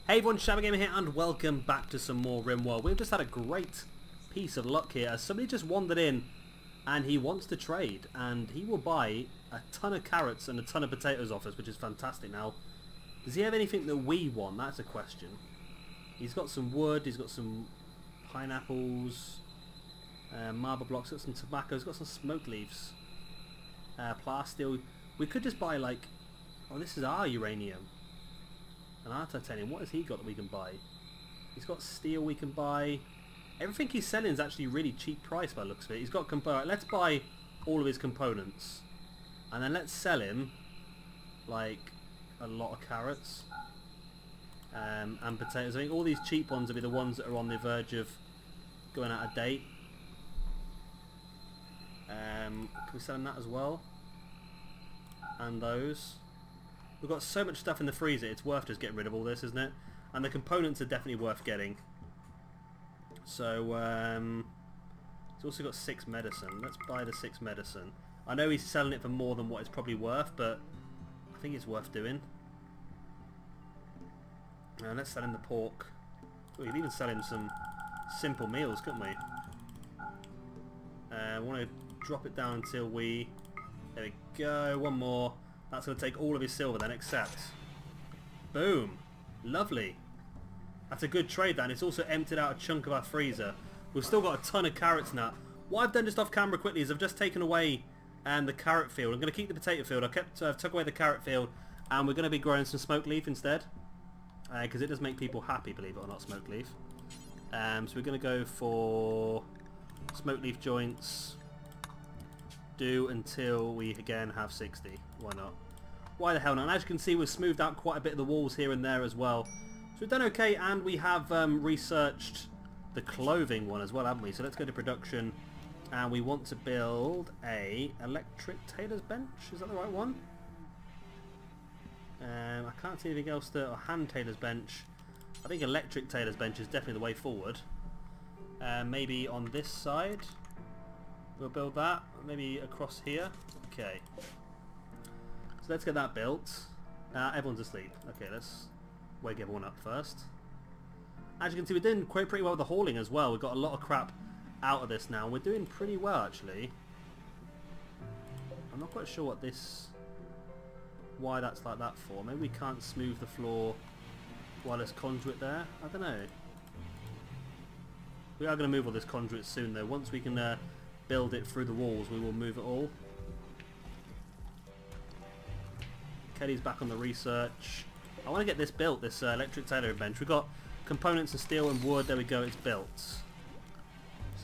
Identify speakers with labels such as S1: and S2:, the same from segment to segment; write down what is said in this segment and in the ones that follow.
S1: Hey everyone, Shabba Gamer here and welcome back to some more Rimworld. We've just had a great piece of luck here as somebody just wandered in and he wants to trade and he will buy a ton of carrots and a ton of potatoes off us, which is fantastic. Now, does he have anything that we want? That's a question. He's got some wood, he's got some pineapples, marble blocks, he's got some tobacco, he's got some smoke leaves, plasteel. We could just buy like, oh, this is our uranium. And our titanium. What has he got that we can buy? He's got steel we can buy. Everything he's selling is actually really cheap price by the looks of it. He's got let's buy all of his components. And then let's sell him like a lot of carrots. And potatoes. I think all these cheap ones will be the ones that are on the verge of going out of date. Can we sell him that as well? And those. We've got so much stuff in the freezer, it's worth just getting rid of all this, isn't it? And the components are definitely worth getting. So, he's also got 6 medicine. Let's buy the 6 medicine. I know he's selling it for more than what it's probably worth, but I think it's worth doing. Let's sell him the pork. We could even sell him some simple meals, couldn't we? We want to drop it down until we... There we go, one more. That's going to take all of his silver then, except... Boom! Lovely! That's a good trade then. It's also emptied out a chunk of our freezer. We've still got a ton of carrots now. What I've done just off camera quickly is I've just taken away the carrot field. I'm going to keep the potato field. I've took away the carrot field and we're going to be growing some smoke leaf instead. Because it does make people happy, believe it or not, smoke leaf. So we're going to go for smoke leaf joints. Do until we again have 60. Why not? Why the hell not? And as you can see, we've smoothed out quite a bit of the walls here and there as well. So we've done okay, and we have researched the clothing one as well, haven't we? So let's go to production, and we want to build a electric tailor's bench. Is that the right one? I can't see anything else or hand tailor's bench. I think electric tailor's bench is definitely the way forward. Maybe on this side. We'll build that, maybe across here. Okay. So let's get that built. Everyone's asleep. Okay, let's wake everyone up first. As you can see, we're doing pretty well with the hauling as well. We've got a lot of crap out of this now. We're doing pretty well, actually. I'm not quite sure why that's like that for. Maybe we can't smooth the floor while there's conduit there. I don't know. We are going to move all this conduit soon, though. Once we can... build it through the walls, we will move it all. Kelly's back on the research. I want to get this built, this electric tailoring bench. We've got components of steel and wood. There we go, it's built. So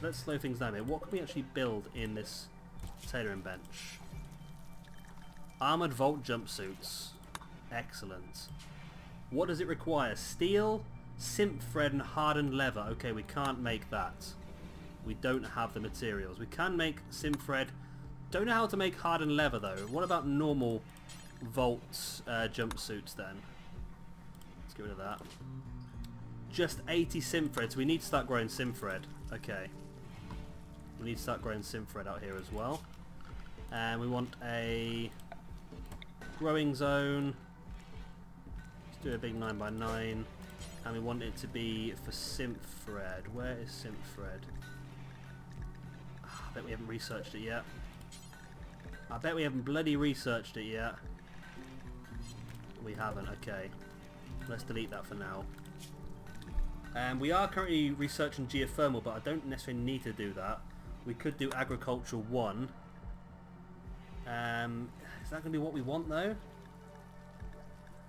S1: let's slow things down here. What can we actually build in this tailoring bench? Armoured Vault jumpsuits. Excellent. What does it require? Steel, simp thread and hardened leather. Okay, we can't make that. We don't have the materials. We can make sim thread. Don't know how to make hardened leather though. What about normal Vault jumpsuits then? Let's get rid of that. Just 80 sim thread. So we need to start growing sim thread. Okay. We need to start growing sim thread out here as well. And we want a growing zone. Let's do a big 9x9. And we want it to be for sim thread. Where is sim thread? I bet we haven't researched it yet. I bet we haven't bloody researched it yet. We haven't, okay. Let's delete that for now. We are currently researching geothermal, but I don't necessarily need to do that. We could do agricultural 1. Is that going to be what we want though?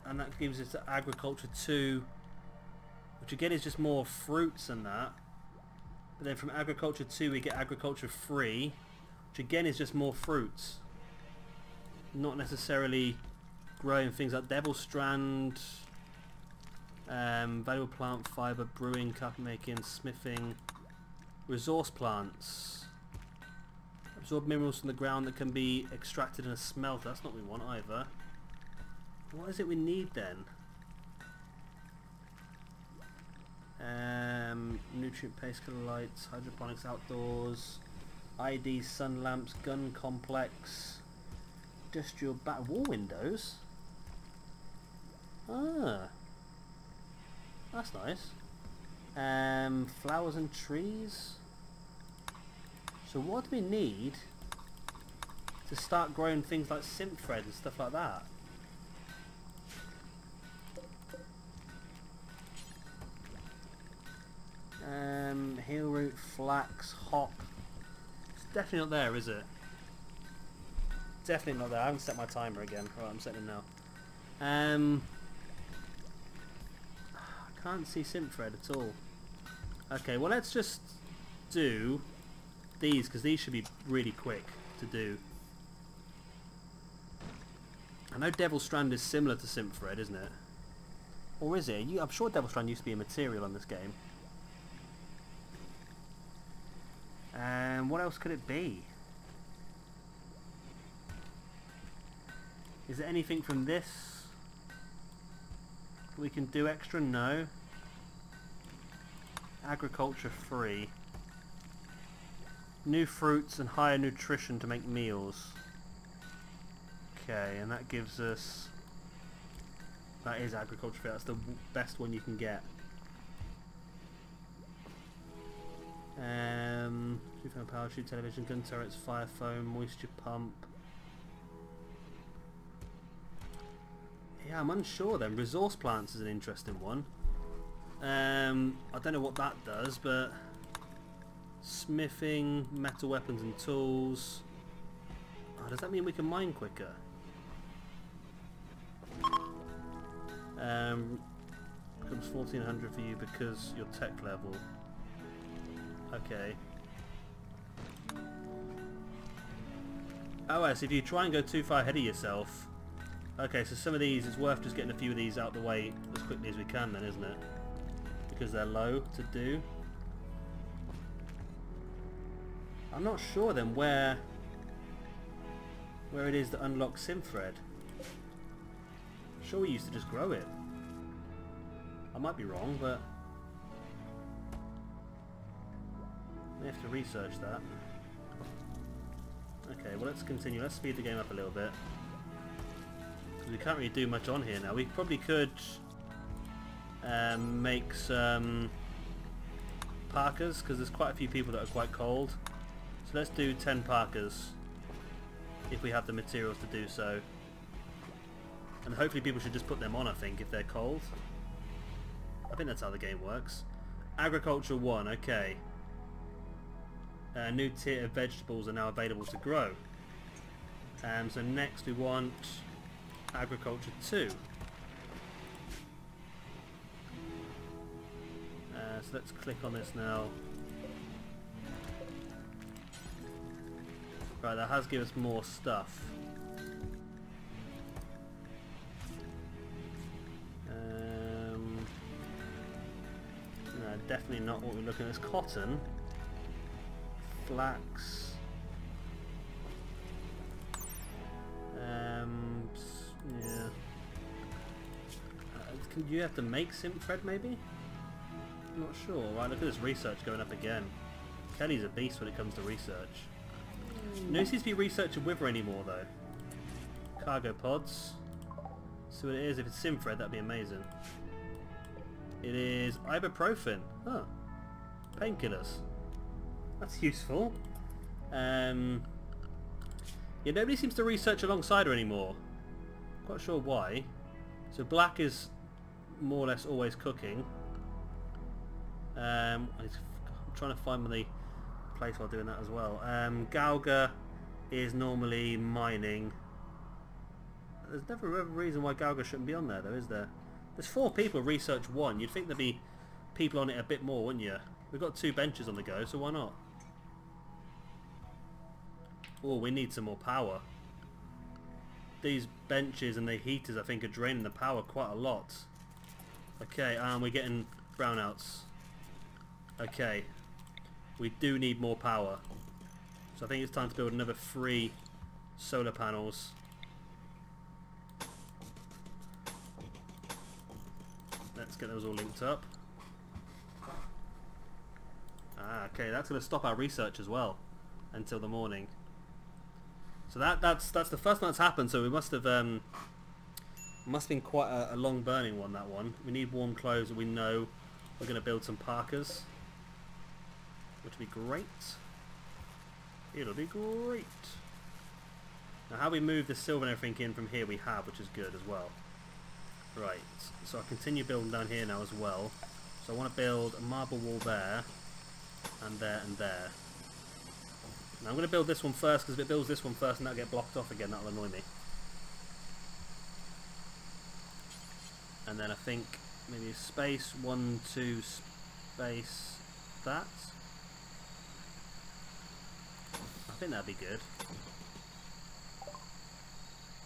S1: And that gives us agriculture 2, which again is just more fruits than that. But then from agriculture 2 we get agriculture 3, which again is just more fruits. Not necessarily growing things like devil strand, valuable plant fibre, brewing, cup making, smithing, resource plants. Absorb minerals from the ground that can be extracted in a smelter. That's not what we want either. What is it we need then? Nutrient paste lights, hydroponics outdoors, ID sun lamps, gun complex, industrial wall windows. Ah, That's nice. Flowers and trees. So what do we need to start growing things like synth thread and stuff like that? Heel root, flax, hop. It's definitely not there, is it? Definitely not there. I haven't set my timer again. Right, I'm setting it now. I can't see synth thread at all. Okay, well let's just do these, because these should be really quick to do. I know Devil Strand is similar to synth thread, isn't it? Or is it? I'm sure Devil Strand used to be a material on this game. What else could it be? Is there anything from this we can do extra? No. Agriculture free. New fruits and higher nutrition to make meals. Okay, and that gives us... That is agriculture free. That's the best one you can get. 2 parachute, television, gun turrets, fire foam, moisture pump. Yeah, I'm unsure then. Resource plants is an interesting one. I don't know what that does, but smithing, metal weapons and tools. Oh, does that mean we can mine quicker? Becomes 1400 for you because your tech level. Okay. Oh, yes, if you try and go too far ahead of yourself. Okay, so some of these, it's worth just getting a few of these out of the way as quickly as we can then, isn't it? Because they're low to do. I'm not sure then where it is that unlocks synth thread. I'm sure we used to just grow it. I might be wrong, but we have to research that. Okay, well let's continue. Let's speed the game up a little bit. Because we can't really do much on here now. We probably could make some parkas, because there's quite a few people that are quite cold. So let's do 10 parkas if we have the materials to do so. And hopefully people should just put them on, I think, if they're cold. I think that's how the game works. Agriculture 1, okay. A new tier of vegetables are now available to grow. So next we want Agriculture 2. So let's click on this now. Right, that has given us more stuff. No, definitely not what we're looking at. It's cotton. Flax. Yeah. Can you have to make synth thread maybe? I'm not sure. Right, look at this research going up again. Kelly's a beast when it comes to research. No seems to be research and wither anymore though. Cargo pods. See what it is. If it's synth thread, that'd be amazing. It is ibuprofen. Huh. Painkillers. That's useful. Yeah, nobody seems to research alongside her anymore. Quite sure why. So black is more or less always cooking. I'm trying to find the place while doing that as well. Galga is normally mining. There's never a reason why Galga shouldn't be on there though, is there? There's 4 people research 1. You'd think there'd be people on it a bit more, wouldn't you? We've got 2 benches on the go, so why not? Oh, we need some more power. These benches and the heaters, I think, are draining the power quite a lot. Okay, we're getting brownouts. Okay, we do need more power. So I think it's time to build another 3 solar panels. Let's get those all linked up. Okay, that's going to stop our research as well until the morning. So that's the first time that's happened. So we must have Must have been quite a long burning one, that one. We need warm clothes, and we know we're going to build some parkas, which will be great. It'll be great. Now how we move the silver and everything in from here we have, which is good as well. Right, so I'll continue building down here now as well. So I want to build a marble wall there, and there, and there. Now I'm going to build this one first, because if it builds this one first and that'll get blocked off again, that'll annoy me. And then I think maybe space 1, 2, space that. I think that'd be good.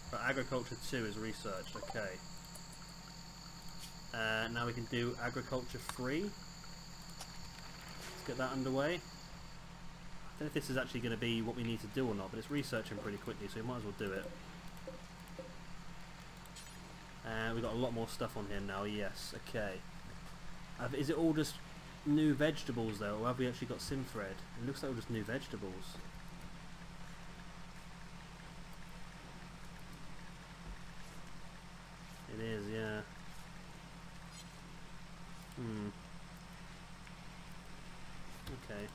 S1: But agriculture 2 is researched, okay. Now we can do agriculture 3. Let's get that underway. I don't know if this is actually going to be what we need to do or not, but it's researching pretty quickly, so we might as well do it. We've got a lot more stuff on here now, yes, okay. Is it all just new vegetables though, or have we actually got Simthread? It looks like all just new vegetables. It is, yeah. Okay.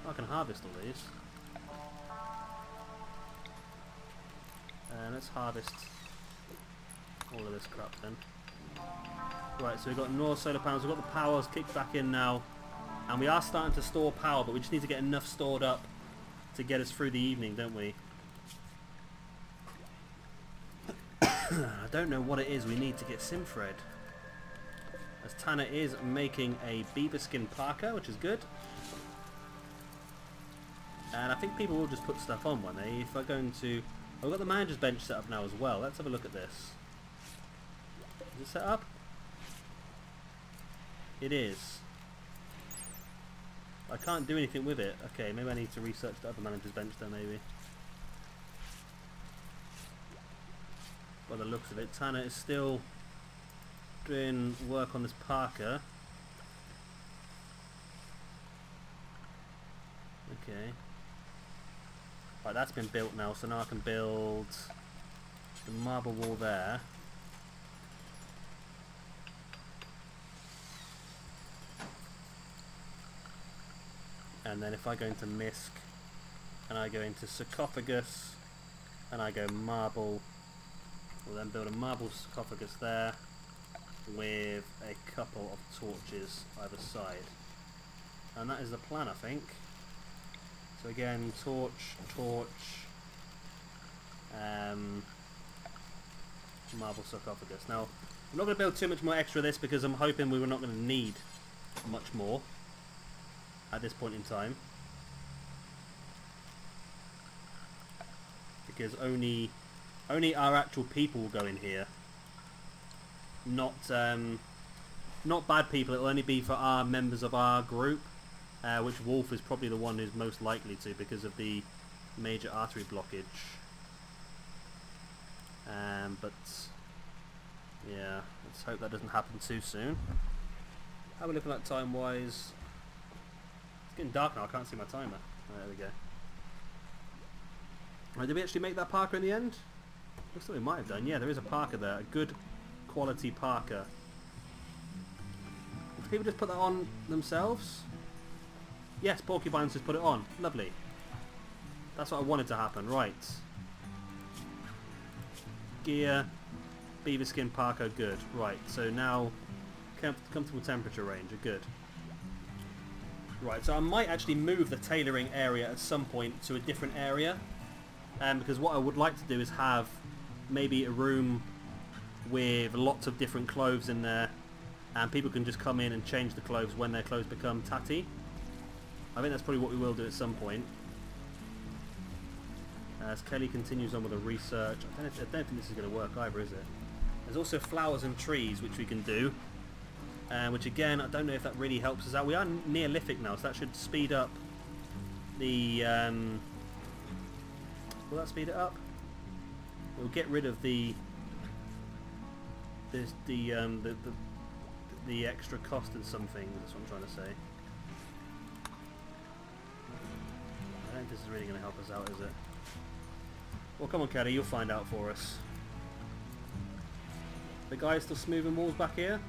S1: I can harvest all these. Let's harvest all of this crap then. Right, so we've got North solar panels, we've got the powers kicked back in now, and we are starting to store power, but we just need to get enough stored up to get us through the evening, don't we? I don't know what it is we need to get Simthread. As Tanner is making a beaver skin parka, which is good. And I think people will just put stuff on, won't they? If I go into... I've got the manager's bench set up now as well. Let's have a look at this. Is it set up? It is. I can't do anything with it. Okay, maybe I need to research the other manager's bench then, maybe. By the looks of it, Tanner is still doing work on this parka. Okay. Right, that's been built now, so now I can build the marble wall there. And then if I go into Misk, and I go into sarcophagus, and I go marble, we'll then build a marble sarcophagus there, with a couple of torches either side. And that is the plan, I think. So again, torch, marble sarcophagus. Now, I'm not going to build too much more extra of this because I'm hoping we were not going to need much more at this point in time. Because only our actual people will go in here. Not bad people, it will only be for our members of our group. Which Wolf is probably the one who's most likely to because of the major artery blockage. But yeah, let's hope that doesn't happen too soon. How are we looking like time wise? It's getting dark now, I can't see my timer. There we go. Right, did we actually make that parka in the end? Looks like we might have done. Yeah, there is a parka there, a good quality parka. Did people just put that on themselves? Yes, Porcupines just put it on. Lovely. That's what I wanted to happen. Right. Gear. Beaver skin parka. Good. Right. So now comfortable temperature range. Good. Right. So I might actually move the tailoring area at some point to a different area. Because what I would like to do is have maybe a room with lots of different clothes in there. And people can just come in and change the clothes when their clothes become tatty. I think that's probably what we will do at some point. As Kelly continues on with the research. I don't think this is going to work either, is it? There's also flowers and trees which we can do. Which again, I don't know if that really helps us out. We are Neolithic now, so that should speed up the... will that speed it up? It will get rid of the extra cost in some things, that's what I'm trying to say. I don't think this is really going to help us out, is it? Well, come on, Caddy, you'll find out for us. The guy's still smoothing walls back here.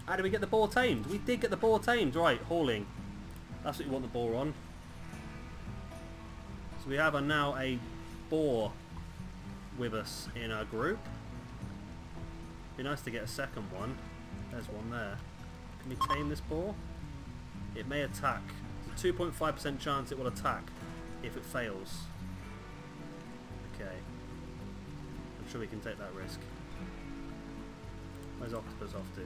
S1: How do we get the boar tamed? We did get the boar tamed. Right, hauling. That's what you want the boar on. So we have now a boar with us in our group. Be nice to get a second one. There's one there. Can we tame this boar? It may attack. There's a 2.5% chance it will attack if it fails. Okay. I'm sure we can take that risk. Where's Octopus off to?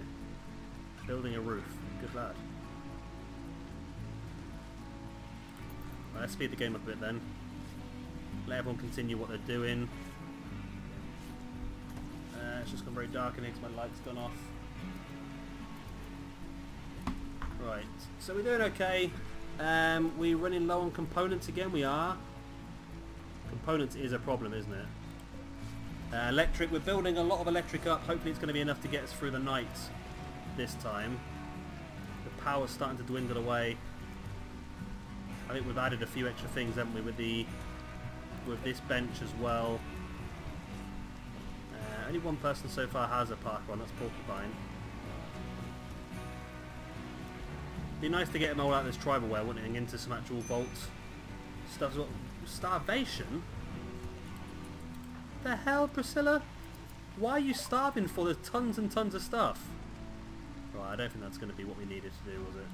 S1: Building a roof. Good lad. Right, let's speed the game up a bit then. Let everyone continue what they're doing. It's just gone very dark in here because my light's gone off. Right, so we're doing okay. We're running low on components again. We are. Components is a problem, isn't it? Electric, we're building a lot of electric up. Hopefully it's going to be enough to get us through the night this time. The power's starting to dwindle away. I think we've added a few extra things, haven't we, with this bench as well. Only one person so far has a park one, that's Porcupine. Be nice to get them all out of this tribalware, wouldn't it, and into some actual vault stuff. Starvation? The hell, Priscilla? Why are you starving for? There's tons and tons of stuff. Right, I don't think that's going to be what we needed to do, was it?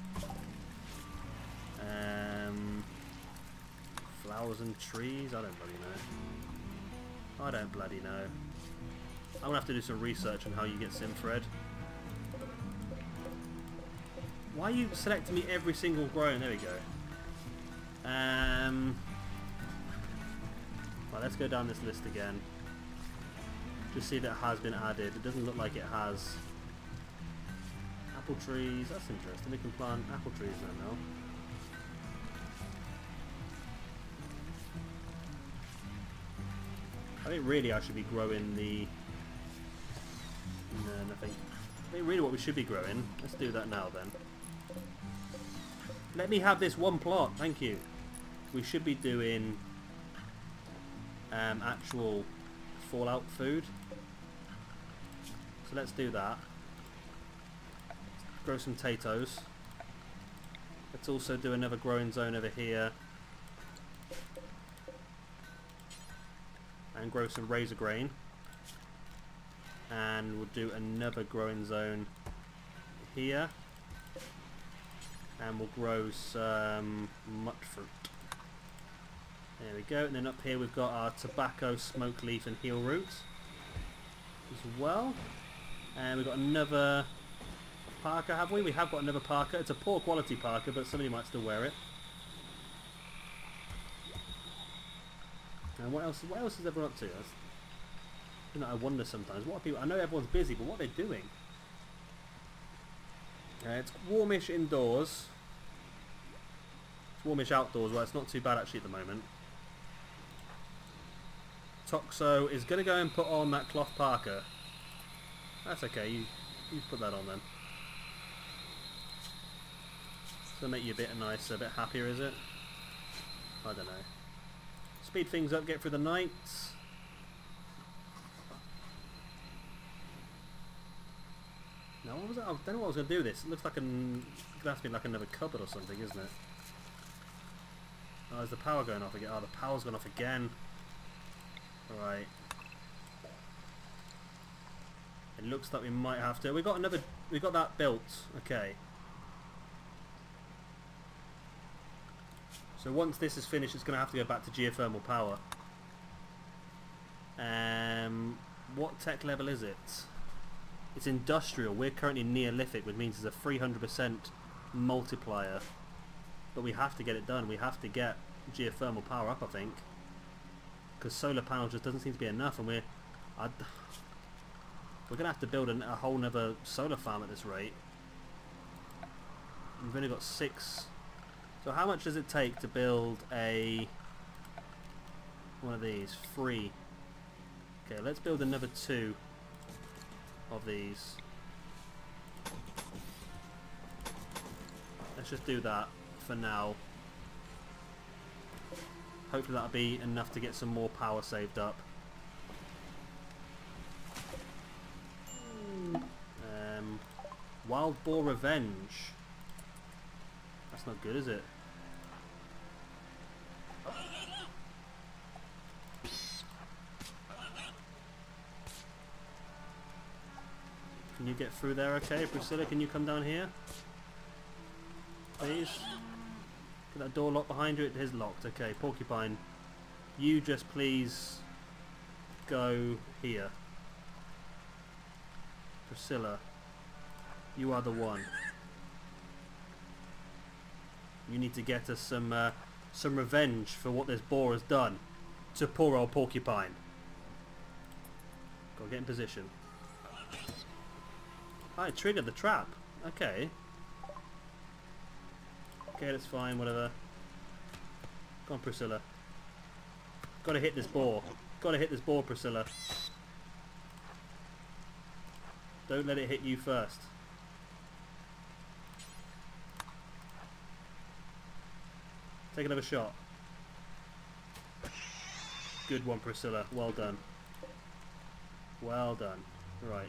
S1: Flowers and trees? I don't bloody know. I don't bloody know. I'm going to have to do some research on how you get Synthread. Why are you selecting me every single growing? There we go. Right, let's go down this list again. Just see that it has been added. It doesn't look like it has. Apple trees, that's interesting. We can plant apple trees now. I think really I should be growing the... No, nothing. I think really what we should be growing, let's do that now then. Let me have this one plot, thank you. We should be doing actual Fallout food. So let's do that. Grow some potatoes. Let's also do another growing zone over here. And grow some razor grain. And we'll do another growing zone here. And we'll grow some mut fruit. There we go. And then up here we've got our tobacco, smoke leaf and heel root as well. And we've got another parka, have we? We have got another parka. It's a poor quality parka, but somebody might still wear it. And what else is everyone up to? That's, you know, I wonder sometimes. What are people? I know everyone's busy, but what are they doing? It's warmish indoors. It's warmish outdoors. Well, it's not too bad actually at the moment. Toxo is going to go and put on that cloth parka. That's okay. You put that on then. It's going to make you a bit nicer, a bit happier, is it? I don't know. Speed things up, get through the night. Now, what was that? I don't know what I was going to do with this. It looks like it has to be like another cupboard or something, isn't it? Oh, is the power going off again? Oh, the power's gone off again. Alright. It looks like we might have to. We got that built. Okay. So once this is finished, it's going to have to go back to geothermal power. What tech level is it? It's industrial. We're currently Neolithic, which means there's a 300% multiplier. But we have to get it done. We have to get geothermal power up, I think. Because solar panels just doesn't seem to be enough, and we're going to have to build a whole nother solar farm at this rate. We've only got 6. So how much does it take to build one of these? 3. Okay, let's build another 2 of these. Let's just do that for now. Hopefully that'll be enough to get some more power saved up. Wild Boar Revenge. That's not good, is it? Can you get through there okay? Priscilla, can you come down here? Please? Get that door locked behind you? It is locked. Okay, Porcupine. You just please go here. Priscilla. You are the one. You need to get us some revenge for what this boar has done to poor old Porcupine. Gotta get in position. I triggered the trap. Okay. Okay, that's fine, whatever. Come on, Priscilla. Gotta hit this boar. Gotta hit this boar, Priscilla. Don't let it hit you first. Take another shot. Good one, Priscilla. Well done. Well done. Right.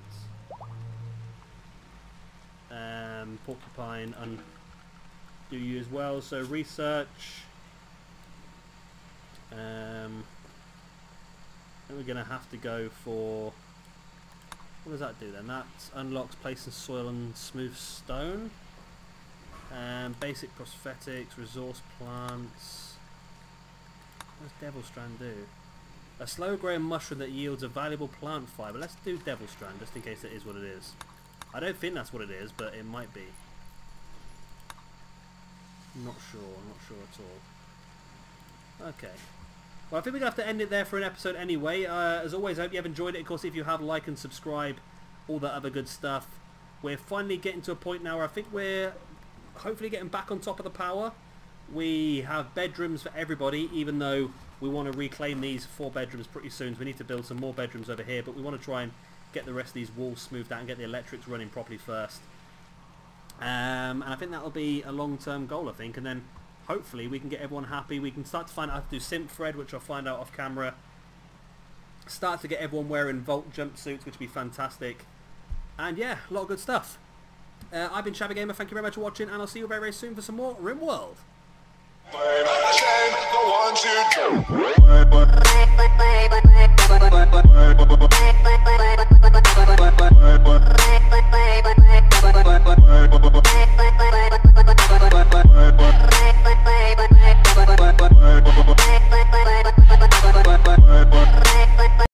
S1: Porcupine, do you as well. So research. And we're going to have to go for... What does that do then? That unlocks place in soil and smooth stone. Basic prosthetics, resource plants. What does Devil Strand do? A slow growing mushroom that yields a valuable plant fibre. Let's do Devil Strand just in case it is what it is. I don't think that's what it is, but it might be. Not sure at all. Okay. Well, I think we're going to have to end it there for an episode anyway. As always, I hope you have enjoyed it. Of course, if you have, like and subscribe, all that other good stuff. We're finally getting to a point now where I think we're hopefully getting back on top of the power. We have bedrooms for everybody, even though we want to reclaim these 4 bedrooms pretty soon. So we need to build some more bedrooms over here, but we want to try and get the rest of these walls smoothed out and get the electrics running properly first. And I think that'll be a long-term goal, I think, and then hopefully we can get everyone happy. We can start to find out how to do simp thread, which I'll find out off camera. Start to get everyone wearing Vault jumpsuits, which would be fantastic. And yeah, a lot of good stuff. I've been Shabby Gamer, thank you very much for watching, and I'll see you very, very soon for some more Rimworld.